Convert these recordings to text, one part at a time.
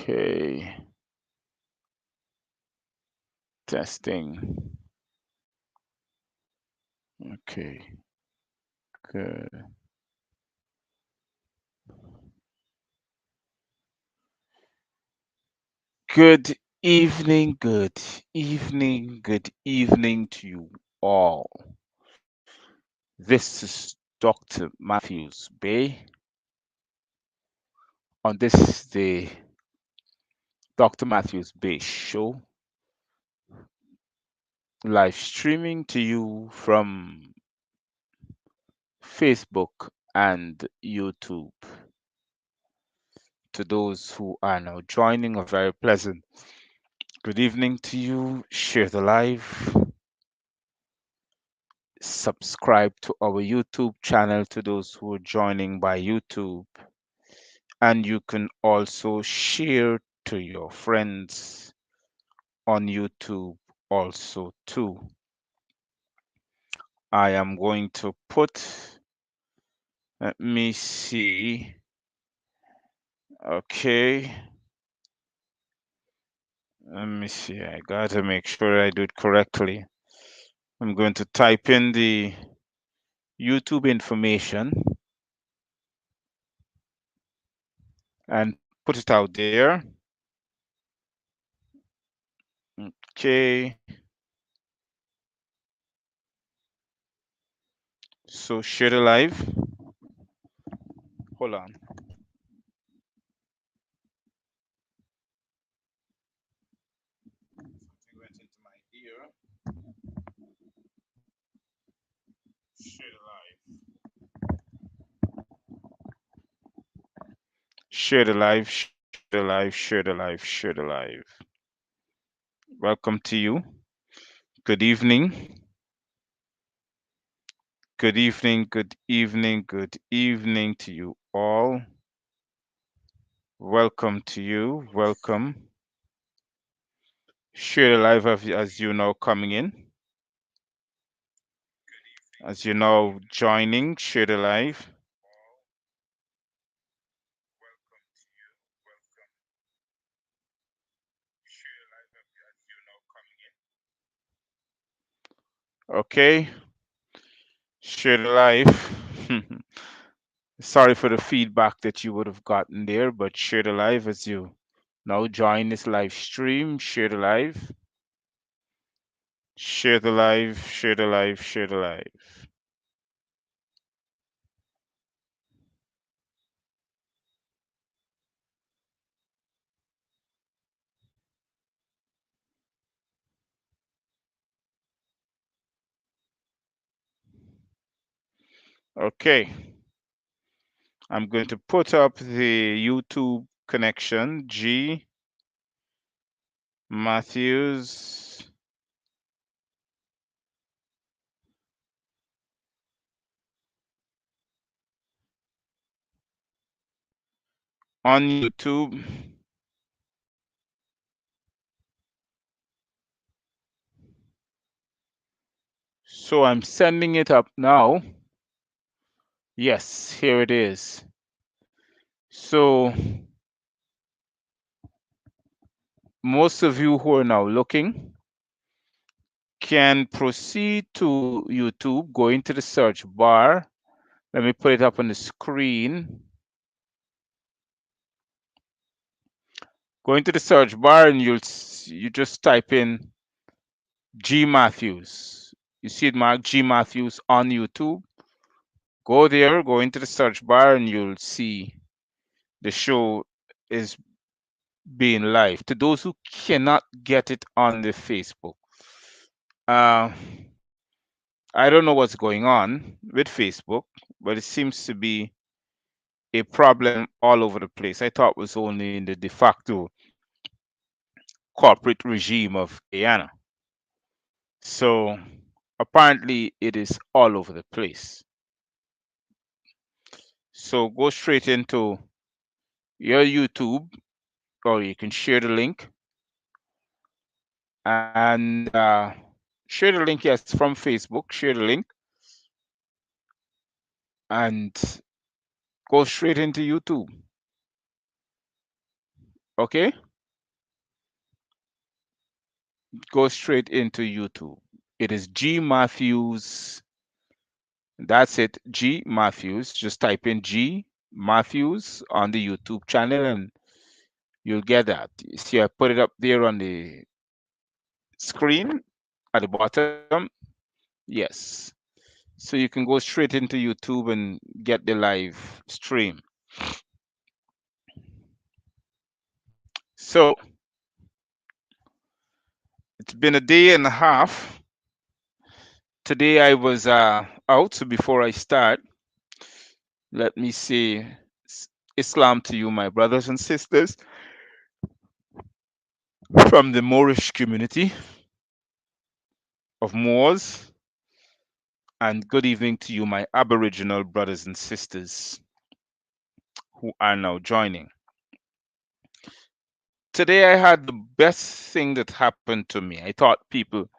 Okay, testing. Okay, good. Good evening, good evening to you all. This is Dr. Matthews-Bey on this the Dr. Matthews-Bey show, live streaming to you from Facebook and YouTube. To those who are now joining, a very pleasant good evening to you. Share the live, subscribe to our YouTube channel to those who are joining by YouTube, and you can also share to your friends on YouTube also too. I am going to let me see. Okay, let me see. I gotta make sure I do it correctly. I'm going to type in the YouTube information and put it out there. Okay, so share the live. Hold on. Something went into my ear. Share the live. Share the live. Share the live. Share the live. Share the live. Welcome to you. Good evening. Good evening. Good evening. Good evening to you all. Welcome to you. Welcome. Share the live as you know coming in. As you know joining. Share the live. Okay. Share the live. Sorry for the feedback that you would have gotten there, but share the live as you now join this live stream. Share the live. Share the live. Share the live. Share the live. Okay. I'm going to put up the YouTube connection. G Matthews on YouTube. So I'm sending it up now. Yes, here it is. So most of you who are now looking can proceed to YouTube, go into the search bar. Let me put it up on the screen. Go into the search bar and you just type in G Matthews. You see it marked G Matthews on YouTube. Go there, go into the search bar, and you'll see the show is being live. To those who cannot get it on the Facebook, uh, I don't know what's going on with Facebook, but it seems to be a problem all over the place. I thought it was only in the de facto corporate regime of Guyana. So apparently it is all over the place. So go straight into your YouTube, or you can share the link and share the link. Yes, from Facebook. Share the link and go straight into YouTube. Okay, go straight into YouTube. It is G Matthews. That's it, G Matthews. Just type in G Matthews on the YouTube channel and you'll get that. You see, I put it up there on the screen at the bottom. Yes. So you can go straight into YouTube and get the live stream. So it's been a day and a half. Today I was out. So before I start, let me say Islam to you, my brothers and sisters from the Moorish community of Moors, and good evening to you, my Aboriginal brothers and sisters who are now joining. Today I had the best thing that happened to me. I thought people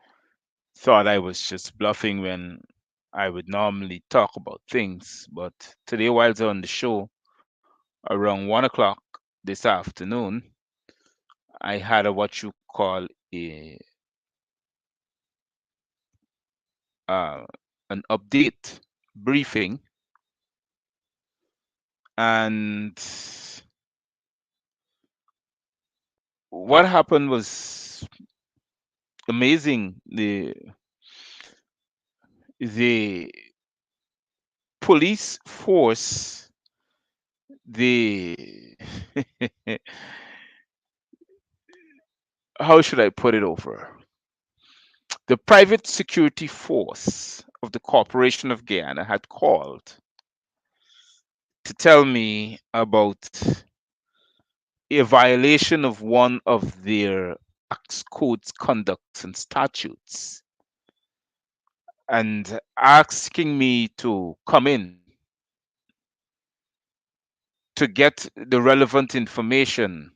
thought I was just bluffing when I would normally talk about things, but today, while I was on the show around 1 o'clock this afternoon, I had a what you call a uh, an update briefing, and what happened was amazing. The police force, the how should I put it over? The private security force of the Corporation of Guyana had called to tell me about a violation of one of their acts, codes, conducts, and statutes, and asking me to come in to get the relevant information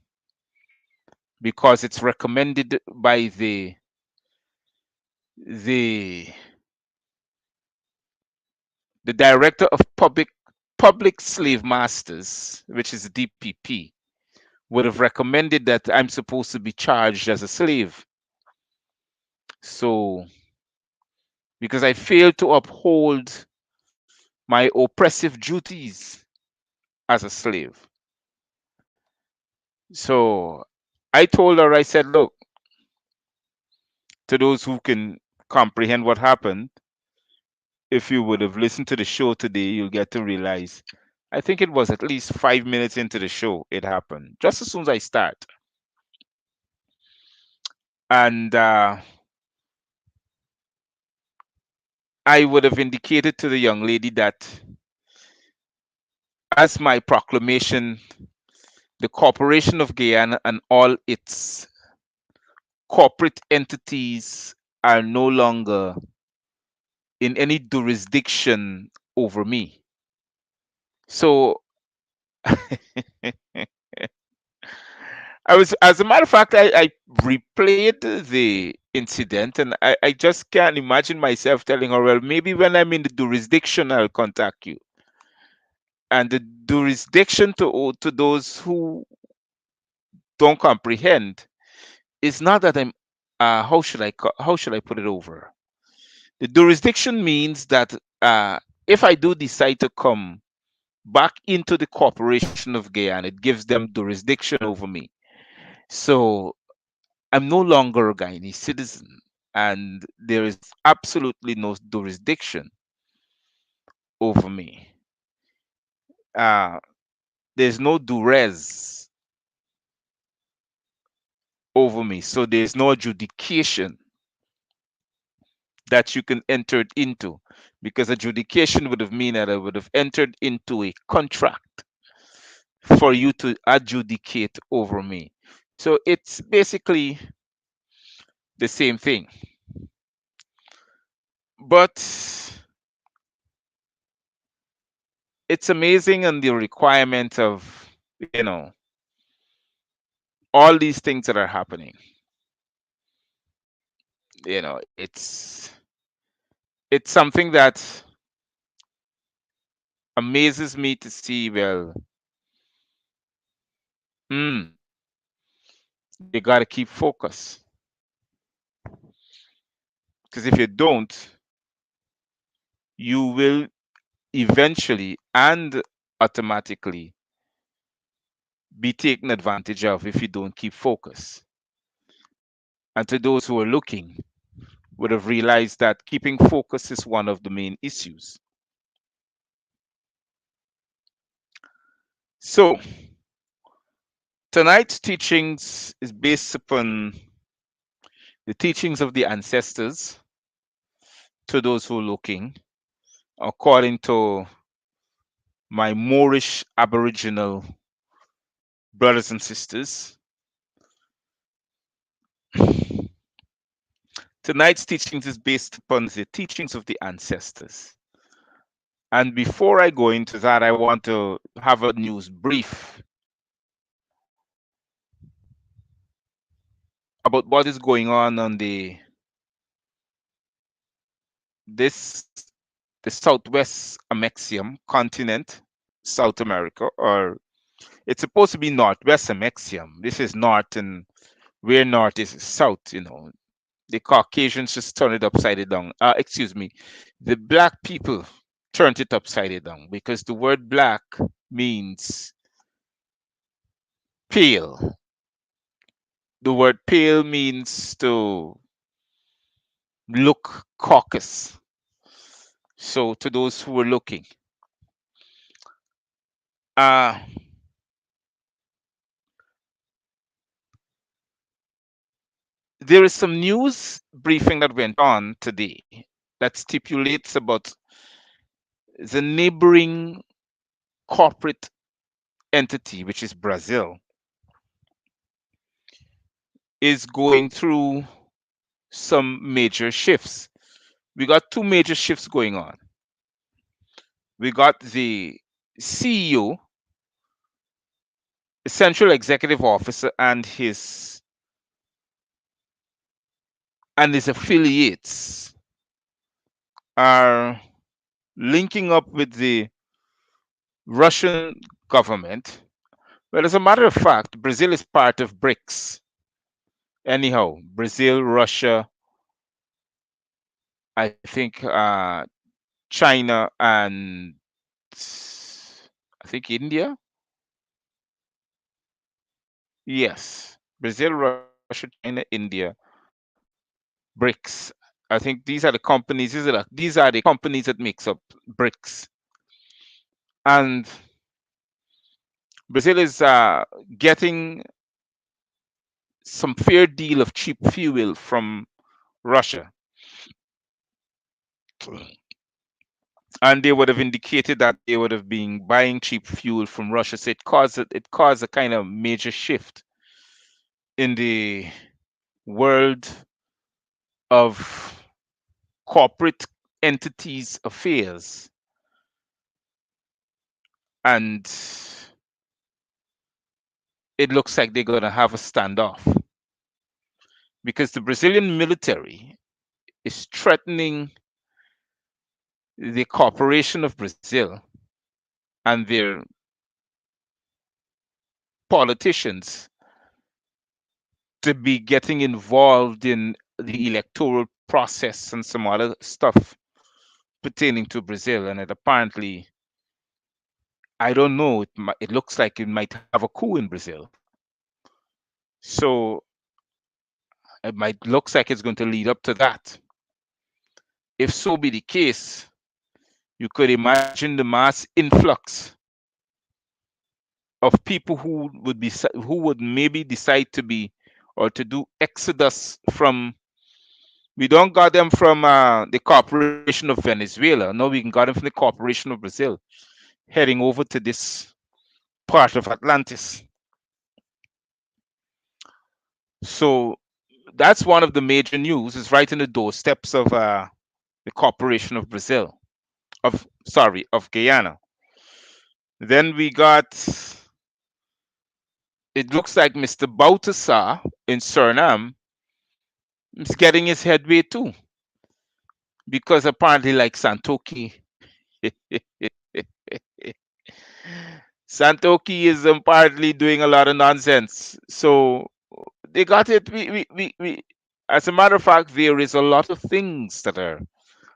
because it's recommended by the the director of public slave masters, which is DPP, would have recommended that I'm supposed to be charged as a slave. So, because I failed to uphold my oppressive duties as a slave. So, I told her, I said, look, to those who can comprehend what happened, if you would have listened to the show today, you'll get to realize I think it was at least 5 minutes into the show it happened, just as soon as I start. And I would have indicated to the young lady that as my proclamation, the Corporation of Guyana and all its corporate entities are no longer in any jurisdiction over me. So as a matter of fact, I replayed the incident and I just can't imagine myself telling her, well, maybe when I'm in the jurisdiction, I'll contact you. And the jurisdiction to those who don't comprehend is not that I'm, how should I put it over? The jurisdiction means that if I do decide to come back into the Corporation of Guyana, it gives them jurisdiction over me. So I'm no longer a Guyanese citizen, and there is absolutely no jurisdiction over me. Uh, there's no duress over me, so there's no adjudication that you can enter into, because adjudication would have mean that I would have entered into a contract for you to adjudicate over me. So it's basically the same thing. But it's amazing on the requirement of, all these things that are happening. It's something that amazes me to see. Well, hmm, You got to keep focus. Because if you don't, you will eventually and automatically be taken advantage of if you don't keep focus. And to those who are looking, would have realized that keeping focus is one of the main issues. So, tonight's teachings is based upon the teachings of the ancestors to those who are looking, according to my Moorish Aboriginal brothers and sisters. Tonight's teachings is based upon the teachings of the ancestors. And before I go into that, I want to have a news brief about what is going on this the Southwest Amexium continent, South America, or it's supposed to be Northwest Amexium. This is north, and where north is south. The Caucasians just turn it upside down. Excuse me, the black people turned it upside down because the word black means pale. The word pale means to look caucus. So to those who were looking, uh, there is some news briefing that went on today that stipulates about the neighboring corporate entity, which is Brazil, is going through some major shifts. We got two major shifts going on. We got the CEO, Central Executive Officer, and his affiliates are linking up with the Russian government. Well, as a matter of fact, Brazil is part of BRICS. Anyhow, Brazil, Russia, I think China, and I think India. Yes, Brazil, Russia, China, India, BRICS. I think these are the companies. These are the companies that makes up BRICS, and Brazil is getting some fair deal of cheap fuel from Russia, and they would have indicated that they would have been buying cheap fuel from Russia. So it caused a kind of major shift in the world of corporate entities affairs, and it looks like they're going to have a standoff because the Brazilian military is threatening the corporation of Brazil and their politicians to be getting involved in the electoral process and some other stuff pertaining to Brazil. And it apparently, I don't know, it looks like it might have a coup in Brazil. So it might looks like it's going to lead up to that. If so be the case, you could imagine the mass influx of people who would maybe decide to be or to do exodus from. We don't got them from the corporation of Venezuela. No, we can got them from the corporation of Brazil, heading over to this part of Atlantis. So that's one of the major news. Is right in the doorsteps of the corporation of Brazil, of Guyana. Then we got. It looks like Mr. Baltasar in Suriname is getting his headway too, because apparently, like Santoki, Santoki is apparently doing a lot of nonsense. So They got it. As a matter of fact, there is a lot of things that are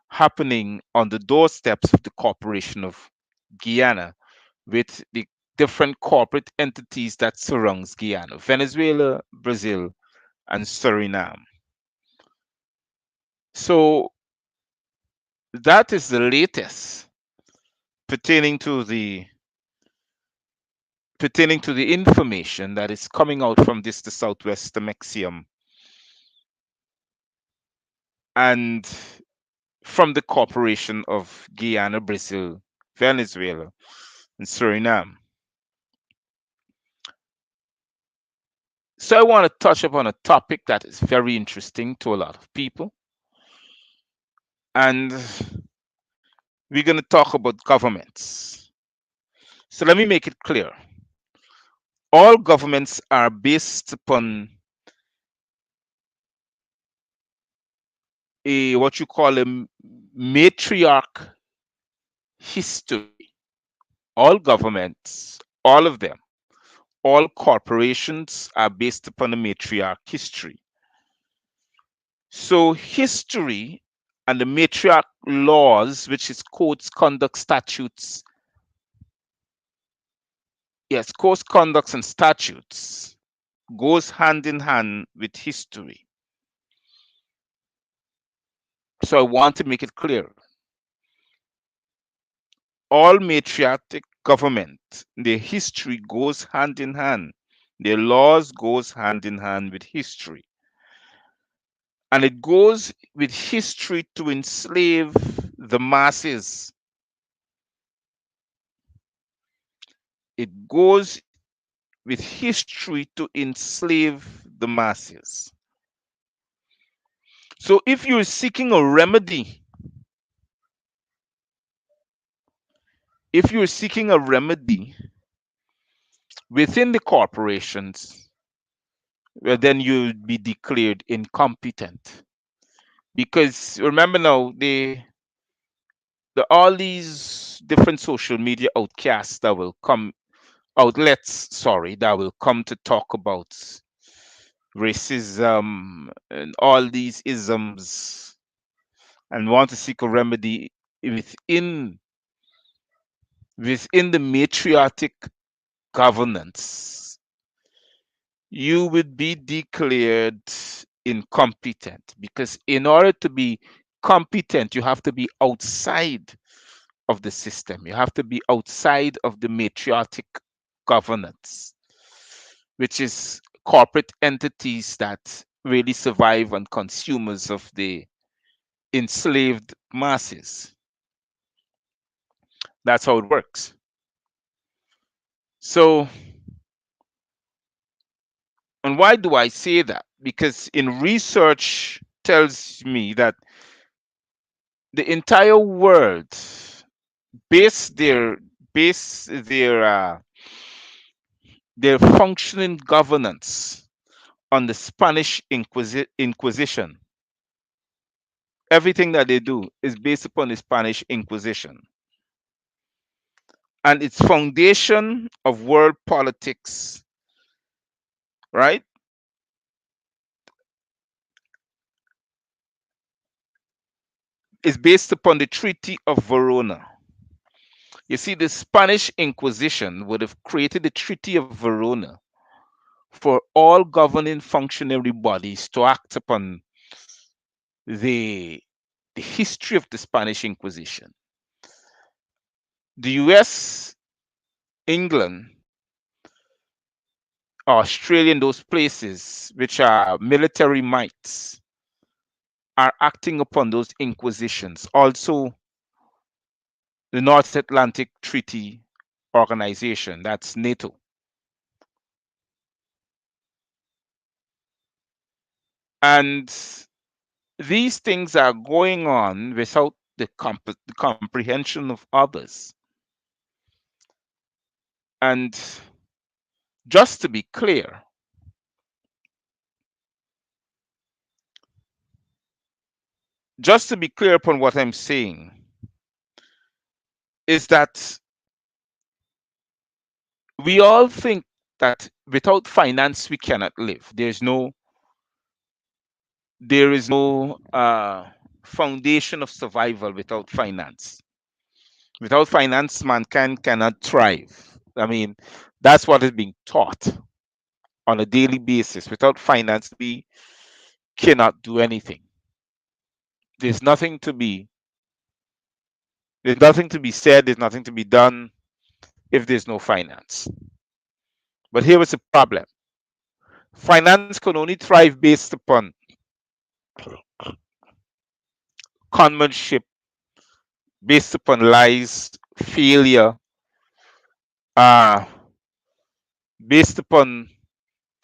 happening on the doorsteps of the Corporation of Guyana with the different corporate entities that surrounds Guyana, Venezuela, Brazil, and Suriname. So that is the latest pertaining to the information that is coming out from the Southwest Mexium and from the Corporation of Guyana, Brazil, Venezuela, and Suriname. So I want to touch upon a topic that is very interesting to a lot of people. And we're going to talk about governments. So let me make it clear. All governments are based upon a what you call a matriarch history. All governments, all of them, all corporations are based upon a matriarch history. So history and the matriarch laws, which is codes, conduct, statutes, yes, codes, conducts, and statutes, goes hand in hand with history. So I want to make it clear. All matriarchic government, their history goes hand in hand. Their laws goes hand in hand with history. And it goes with history to enslave the masses. It goes with history to enslave the masses. So if you're seeking a remedy, if you're seeking a remedy within the corporations, well, then you'll be declared incompetent. Because remember now, all these different social media outcasts that will come, outlets, sorry, that will come to talk about racism and all these isms and want to seek a remedy within the matriarchic governance, you would be declared incompetent, because in order to be competent you have to be outside of the system, you have to be outside of the matriarchic governance, which is corporate entities that really survive on consumers of the enslaved masses. That's how it works. So, and why do I say that? Because in research tells me that the entire world base their base their functioning governance on the Spanish Inquisition. Everything that they do is based upon the Spanish Inquisition. And its foundation of world politics, right, is based upon the Treaty of Verona. You see, the Spanish Inquisition would have created the Treaty of Verona for all governing functionary bodies to act upon the, the history of the Spanish Inquisition. The US, England, Australia, and those places which are military mights are acting upon those inquisitions. Also, the North Atlantic Treaty Organization, that's NATO. And these things are going on without the comprehension of others. And just to be clear, upon what I'm saying, is that we all think that without finance we cannot live. There is no foundation of survival without finance. Without finance, mankind cannot thrive. I mean, that's what is being taught on a daily basis. Without finance, we cannot do anything. There's nothing to be there's nothing to be said, there's nothing to be done if there's no finance. But here is the problem. Finance can only thrive based upon conmanship, based upon lies, failure, uh, based upon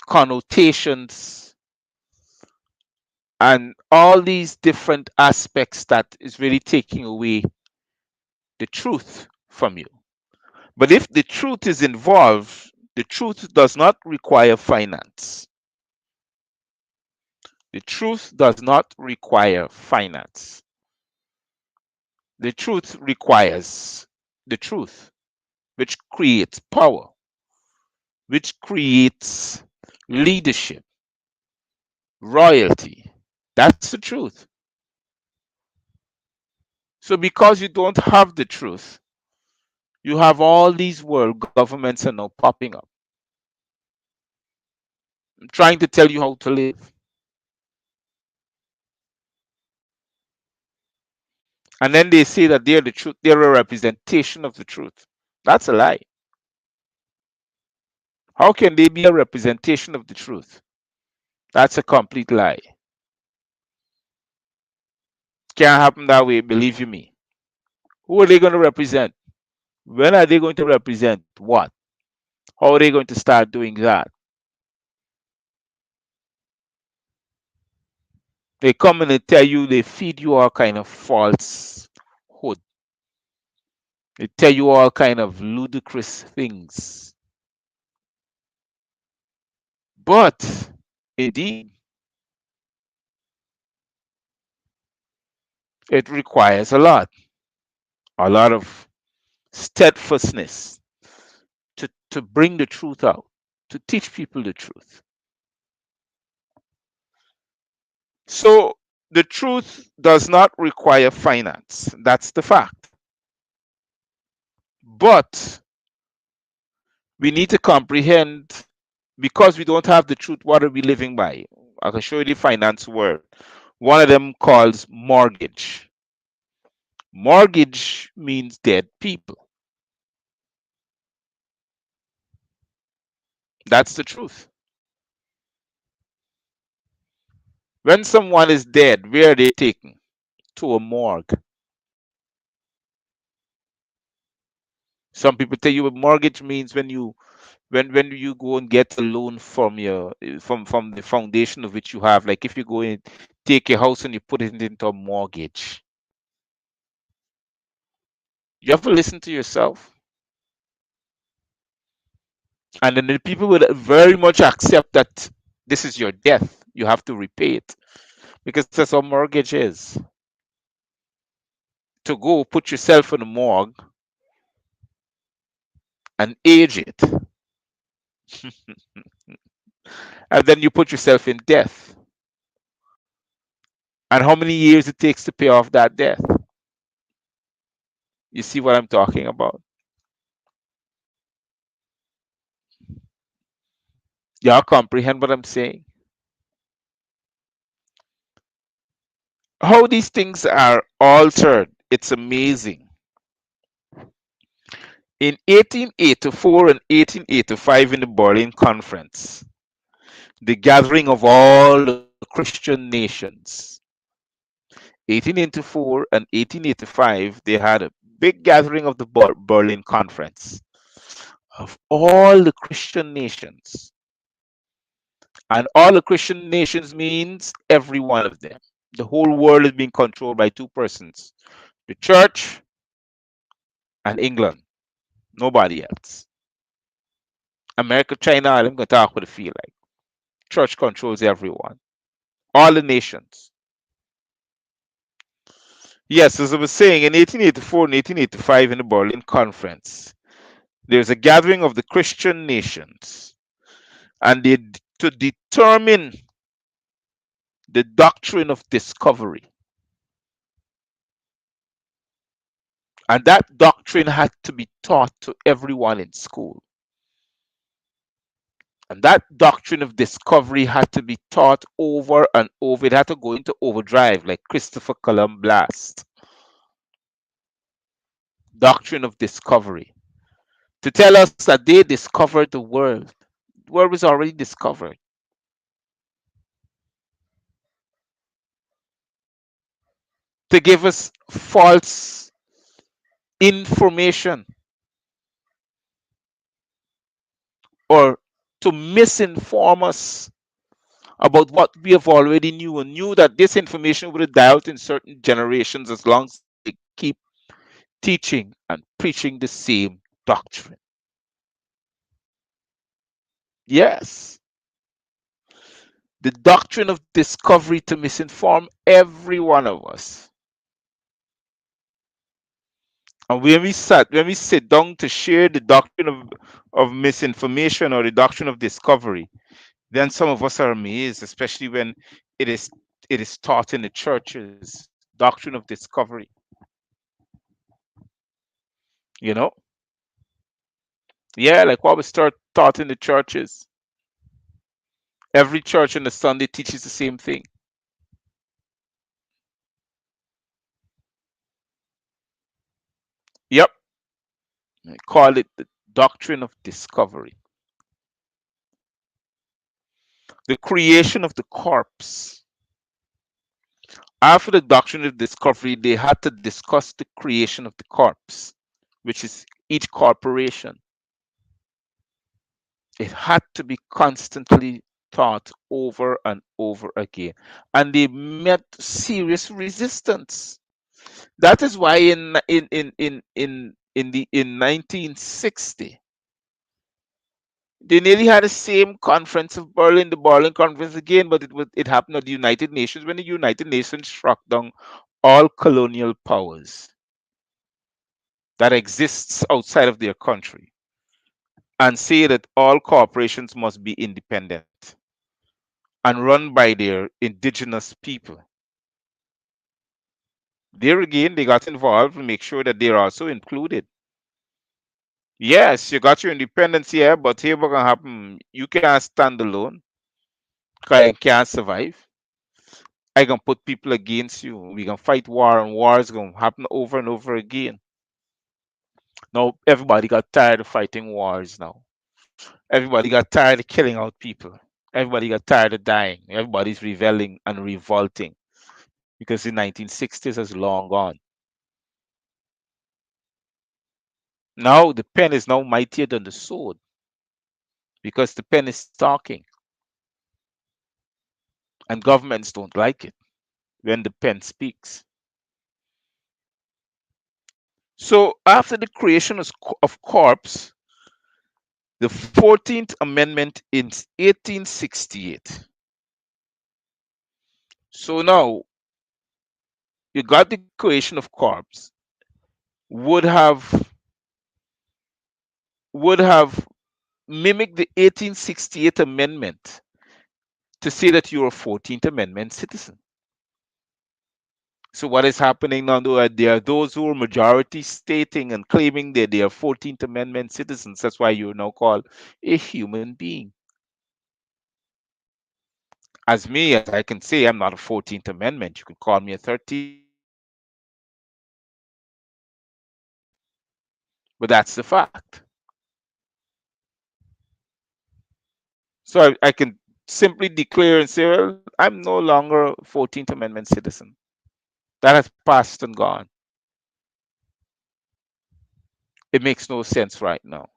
connotations, and all these different aspects that is really taking away the truth from you. But if the truth is involved, the truth does not require finance. The truth does not require finance. The truth requires the truth, which creates power, which creates leadership, royalty. That's the truth. So, because you don't have the truth, you have all these world governments are now popping up, trying to tell you how to live. And then they say that they're the truth, they're a representation of the truth. That's a lie. How can they be a representation of the truth? That's a complete lie. Can't happen that way, believe you me. Who are they going to represent? When are they going to represent what? How are they going to start doing that? They come and they tell you, they feed you all kind of falsehood. They tell you all kind of ludicrous things. But indeed, it requires a lot of steadfastness to bring the truth out, to teach people the truth. So the truth does not require finance. That's the fact. But we need to comprehend, because we don't have the truth, what are we living by? I can show you the finance word. One of them calls mortgage. Mortgage means dead people. That's the truth. When someone is dead, where are they taken? To a morgue. Some people tell you a mortgage means when you go and get a loan from your from the foundation of which you have. Like if you go and take a house and you put it into a mortgage. You have to listen to yourself. And then the people would very much accept that this is your death. You have to repay it. Because that's what mortgage is. To go put yourself in a morgue and age it. And then you put yourself in death. And how many years it takes to pay off that death? You see what I'm talking about? Y'all comprehend what I'm saying? How these things are altered, it's amazing. In 1884 and 1885, in the Berlin Conference, the gathering of all the Christian nations, 1884 and 1885, they had a big gathering of the Berlin Conference of all the Christian nations. And all the Christian nations means every one of them. The whole world is being controlled by two persons, the church and England. Nobody else. America, China, I'm going to talk what it feel like. Church controls everyone. All the nations. Yes, as I was saying, in 1884 and 1885 in the Berlin Conference, there's a gathering of the Christian nations. and to determine the doctrine of discovery. And that doctrine had to be taught to everyone in school. And that doctrine of discovery had to be taught over and over. It had to go into overdrive, like Christopher Columbus blast. Doctrine of discovery. To tell us that they discovered the world. The world was already discovered. To give us false information or to misinform us about what we have already knew and knew that this information would die out in certain generations as long as they keep teaching and preaching the same doctrine. Yes, the doctrine of discovery to misinform every one of us. And when we sit down to share the doctrine of misinformation or the doctrine of discovery, then some of us are amazed, especially when it is it is taught in the churches, doctrine of discovery. You know, yeah, like what was taught in the churches. Every church on the Sunday teaches the same thing. Yep, I call it the doctrine of discovery. The creation of the corpse. After the doctrine of discovery, they had to discuss the creation of the corpse, which is each corporation. It had to be constantly taught over and over again. And they met serious resistance. That is why in 1960, they nearly had the same conference of Berlin, the Berlin Conference again, but it happened at the United Nations when the United Nations struck down all colonial powers that exists outside of their country and say that all corporations must be independent and run by their indigenous people. There again, they got involved to make sure that they're also included. Yes, you got your independence here, but here what gonna happen? You can't stand alone, cause you can't survive. I gonna put people against you. We gonna fight war, and war is gonna happen over and over again. Now everybody got tired of fighting wars. Now everybody got tired of killing out people. Everybody got tired of dying. Everybody's rebelling and revolting because the 1960s has long gone. Now the pen is now mightier than the sword because the pen is talking, and governments don't like it when the pen speaks. So after the creation of corpse, the 14th Amendment in 1868. So now you got the creation of corpse would have would have mimicked the 1868 amendment to say that you're a 14th Amendment citizen. So what is happening now? There are those who are majority stating and claiming that they are 14th Amendment citizens. That's why you're now called a human being. As me, as I can say, I'm not a 14th Amendment. You can call me a 13th Amendment, but that's the fact. So I can simply declare and say, well, I'm no longer a 14th Amendment citizen. That has passed and gone. It makes no sense right now.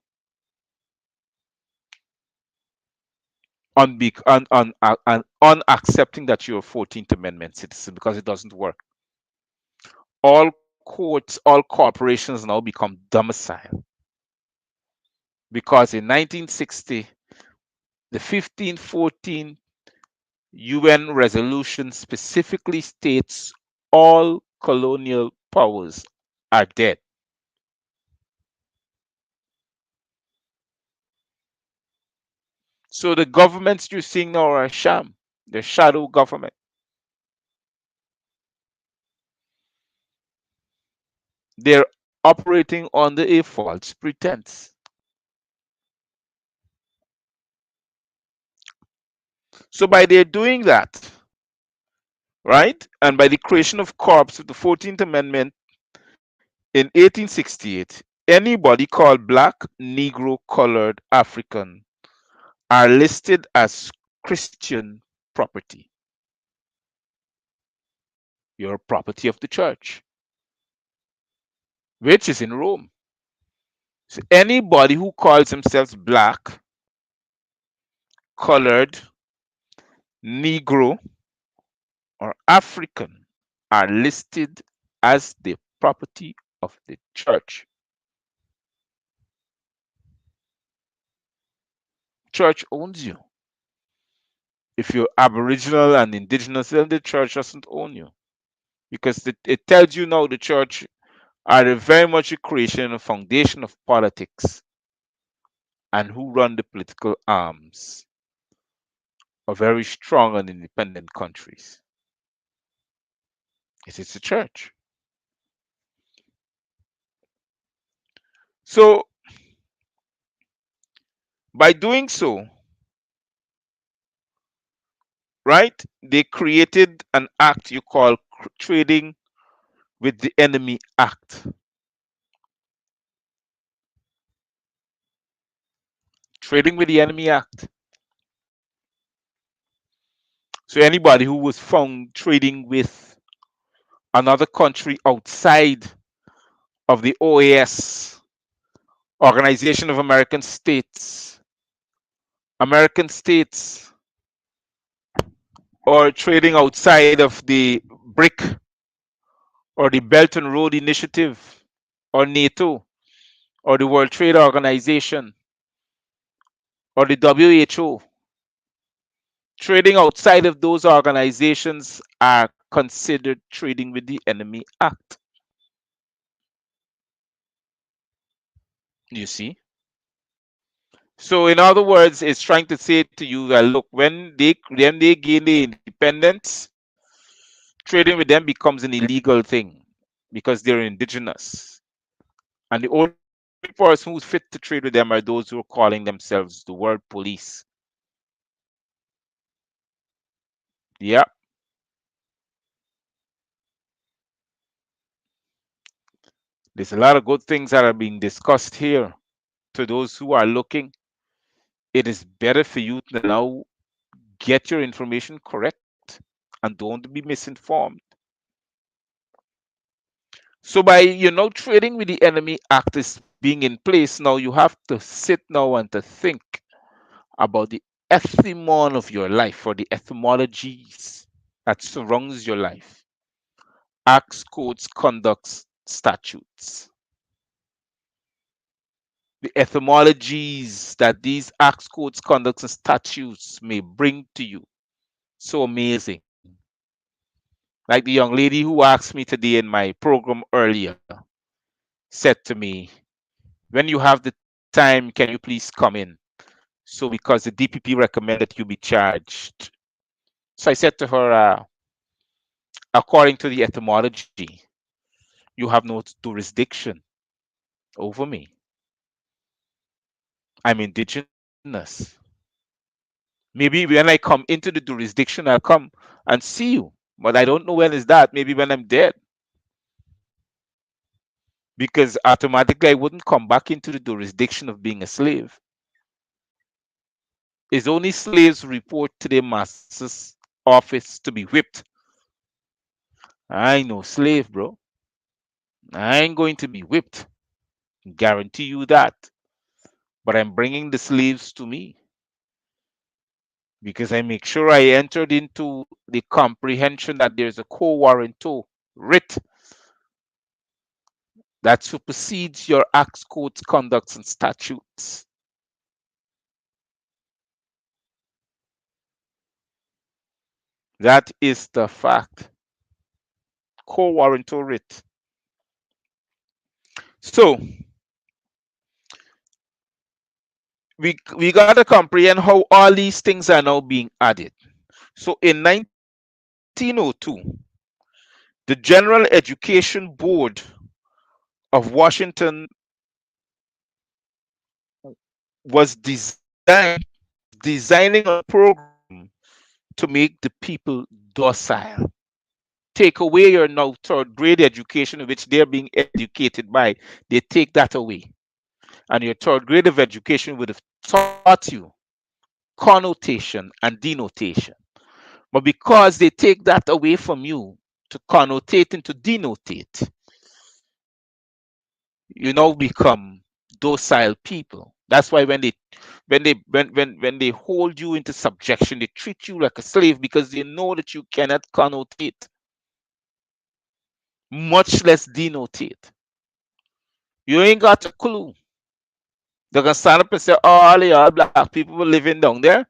On accepting that you're a 14th Amendment citizen because it doesn't work. All courts, all corporations now become domicile because in 1960, the 1514 UN resolution specifically states all colonial powers are dead. So the governments you're seeing now are a sham. They're shadow government. They're operating under a false pretense. So by their doing that, right, and by the creation of corps with the 14th Amendment in 1868, anybody called black, Negro, colored, African are listed as Christian property. You're property of the church, which is in Rome. So anybody who calls themselves black, colored, Negro, or African are listed as the property of the church. Church owns you. If you're Aboriginal and Indigenous, then the church doesn't own you because it tells you now the church are very much a creation and foundation of politics and who run the political arms of very strong and independent countries. It is the church. So by doing so, right, they created an act you call Trading with the Enemy Act. Trading with the Enemy Act. So anybody who was found trading with another country outside of the OAS, Organization of American States, or trading outside of the BRIC or the Belt and Road Initiative or NATO or the World Trade Organization or the WHO, trading outside of those organizations are considered trading with the Enemy Act. You see? So, in other words, it's trying to say to you that look, when they gain the independence, trading with them becomes an illegal thing because they're indigenous. And the only person who's fit to trade with them are those who are calling themselves the world police. Yeah, there's a lot of good things that are being discussed here. To those who are looking, it is better for you to now get your information correct and don't be misinformed. So by trading with the enemy act is being in place, now you have to sit now and to think about the etymon of your life or the etymologies that surrounds your life. Acts, codes, conducts, statutes. The etymologies that these acts, codes, conducts, and statutes may bring to you. So amazing. Like the young lady who asked me today in my program earlier said to me, when you have the time, can you please come in? So because the DPP recommended you be charged. So I said to her, according to the etymology, you have no jurisdiction over me. I'm indigenous. Maybe when I come into the jurisdiction, I'll come and see you. But I don't know when is that. Maybe when I'm dead. Because automatically I wouldn't come back into the jurisdiction of being a slave. It's only slaves report to their master's office to be whipped. I ain't no slave, bro. I ain't going to be whipped. Guarantee you that. But I'm bringing the slaves to me because I make sure I entered into the comprehension that there's a quo warranto writ that supersedes your acts, codes, conducts, and statutes. That is the fact. Quo warranto writ. So, we got to comprehend how all these things are now being added. So in 1902, the General Education Board of Washington was designing a program to make the people docile. Take away your now third grade education, in which they're being educated by, they take that away. And your third grade of education would have taught you connotation and denotation. But because they take that away from you to connotate and to denotate, you now become docile people. That's why when they hold you into subjection, they treat you like a slave because they know that you cannot connotate, much less denotate. You ain't got a clue. They're gonna stand up and say, "Oh, all y'all black people were living down there.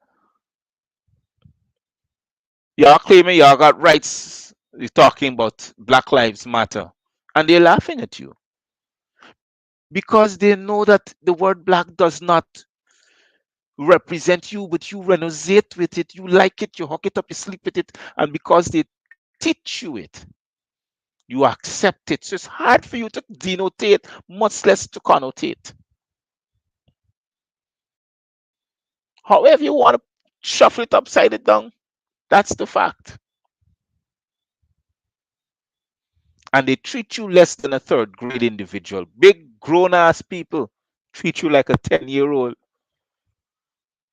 Y'all claiming y'all got rights. You're talking about Black Lives Matter." And they're laughing at you because they know that the word black does not represent you, but you renosate with it, you like it, you hook it up, you sleep with it, and because they teach you it, you accept it. So it's hard for you to denotate, much less to connotate. However, you want to shuffle it upside it down, that's the fact. And they treat you less than a third grade individual. Big grown ass people treat you like a 10-year-old.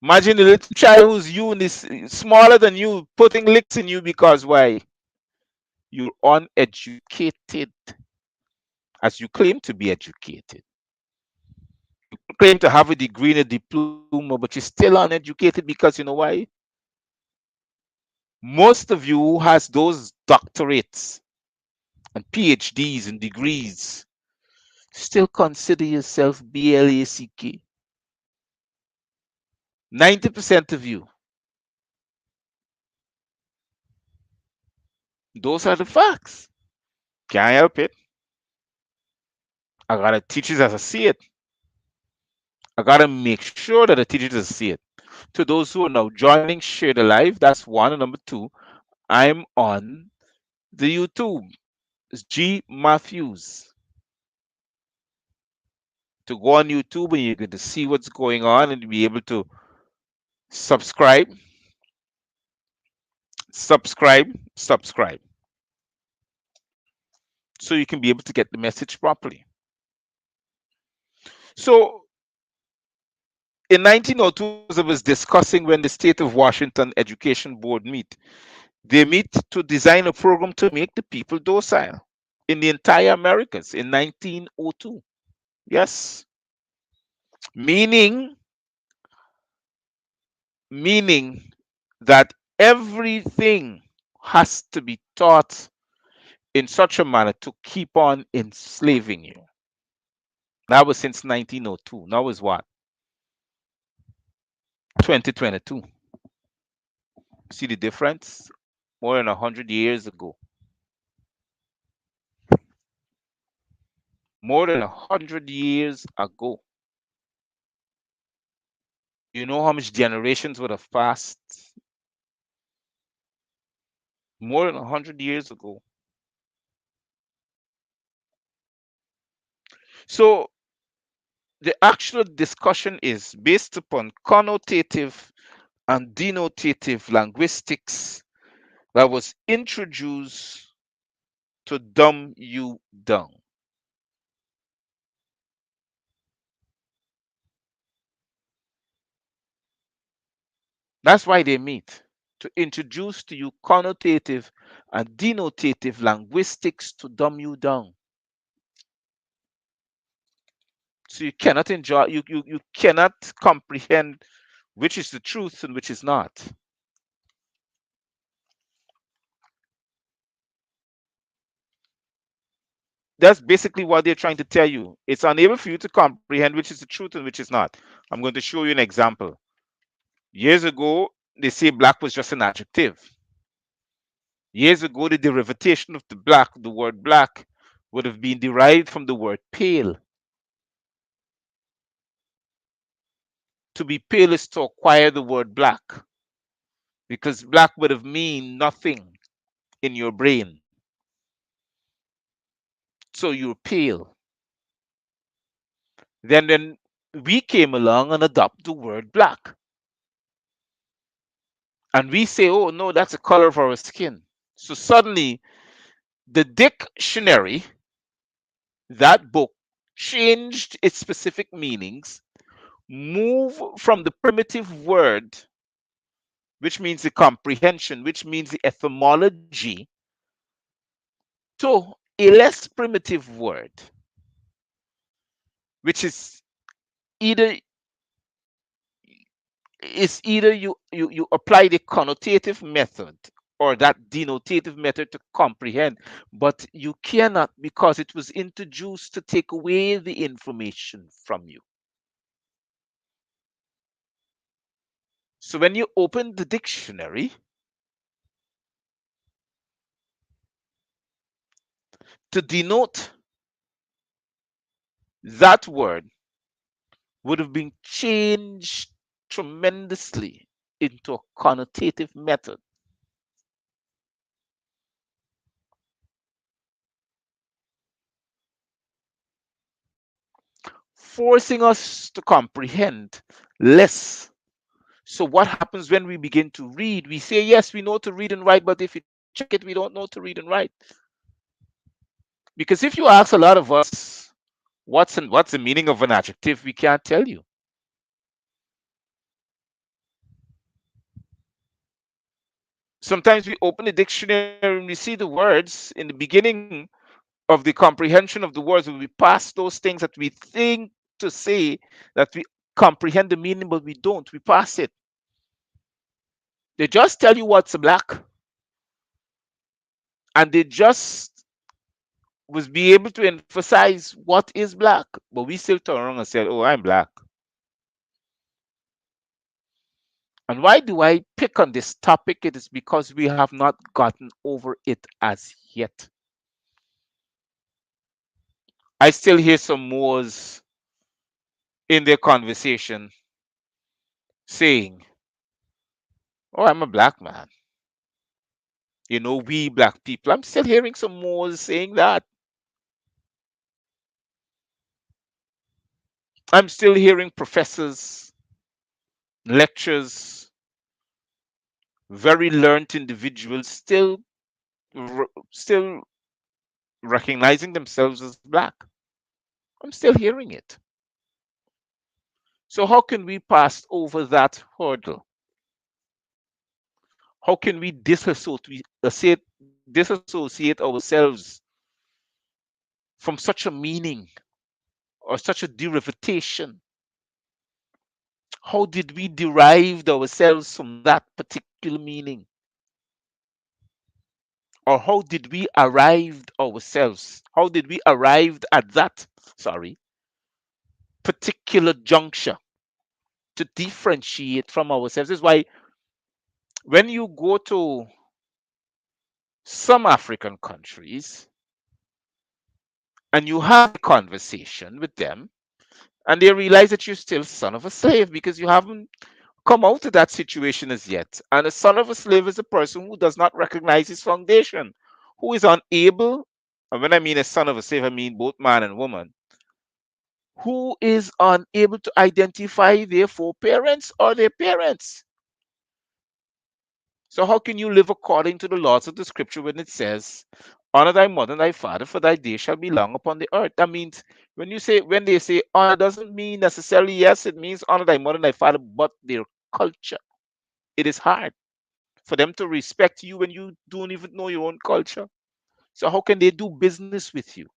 Imagine a little child who's you and is smaller than you putting licks in you because why? You're uneducated as you claim to be educated. You claim to have a degree and a diploma, but you're still uneducated because you know why? Most of you who has those doctorates and PhDs and degrees still consider yourself BLACK. 90% of you. Those are the facts. Can't help it. I gotta teach it as I see it. I gotta make sure that I teach it as I see it. To those who are now joining, share the live. That's one. And number two, I'm on the YouTube. It's G Matthews. To go on YouTube and you're going to see what's going on and be able to subscribe, subscribe, so you can be able to get the message properly. So in 1902, as I was discussing, when the State of Washington Education Board meet, they meet to design a program to make the people docile in the entire Americas in 1902. Yes, meaning meaning that everything has to be taught in such a manner to keep on enslaving you. That was since 1902. Now is what? 2022. See the difference? More than 100 years ago. More than 100 years ago. You know how much generations would have passed? More than 100 years ago. So the actual discussion is based upon connotative and denotative linguistics that was introduced to dumb you down. That's why they meet, to introduce to you connotative and denotative linguistics to dumb you down. So you cannot enjoy, you cannot comprehend which is the truth and which is not. That's basically what they're trying to tell you. It's unable for you to comprehend which is the truth and which is not. I'm going to show you an example. Years ago, they say black was just an adjective. Years ago, the derivation of the word black, would have been derived from the word pale. To be pale is to acquire the word black, because black would have mean nothing in your brain. So you're pale. Then we came along and adopt the word black. And we say, oh no, that's the color of our skin. So suddenly the dictionary, that book, changed its specific meanings, move from the primitive word, which means the comprehension, which means the etymology, to a less primitive word, which either either you apply the connotative method or that denotative method to comprehend, but you cannot, because it was introduced to take away the information from you. So when you open the dictionary, to denote that word would have been changed tremendously into a connotative method, forcing us to comprehend less. So, what happens when we begin to read? We say, yes, we know to read and write, but if you check it, we don't know to read and write. Because if you ask a lot of us, what's the meaning of an adjective, we can't tell you. Sometimes we open the dictionary and we see the words in the beginning of the comprehension of the words, when we pass those things that we think to say, that we comprehend the meaning, but we don't. We pass it. They just tell you what's black, and they just was be able to emphasize what is black, but we still turn around and say, "Oh, I'm black." And why do I pick on this topic? It is because we have not gotten over it as yet. I still hear some Moors in their conversation saying, "Oh, I'm a black man." We black people. I'm still hearing some Moors saying that. I'm still hearing professors, lecturers, very learned individuals still recognizing themselves as black. I'm still hearing it. So how can we pass over that hurdle? How can we disassociate ourselves from such a meaning or such a derivation? How did we derive ourselves from that particular meaning? Or how did we arrive ourselves? How did we arrive at that, sorry, particular juncture to differentiate from ourselves? This is why when you go to some African countries and you have a conversation with them, and they realize that you're still son of a slave because you haven't come out of that situation as yet. And a son of a slave is a person who does not recognize his foundation, who is unable, and when I mean a son of a slave, I mean both man and woman, who is unable to identify their foreparents or their parents. So how can you live according to the laws of the scripture when it says, honor thy mother and thy father, for thy day shall be long upon the earth? That means when they say honor, doesn't mean necessarily, yes, it means honor thy mother and thy father, but their culture. It is hard for them to respect you when you don't even know your own culture. So how can they do business with you?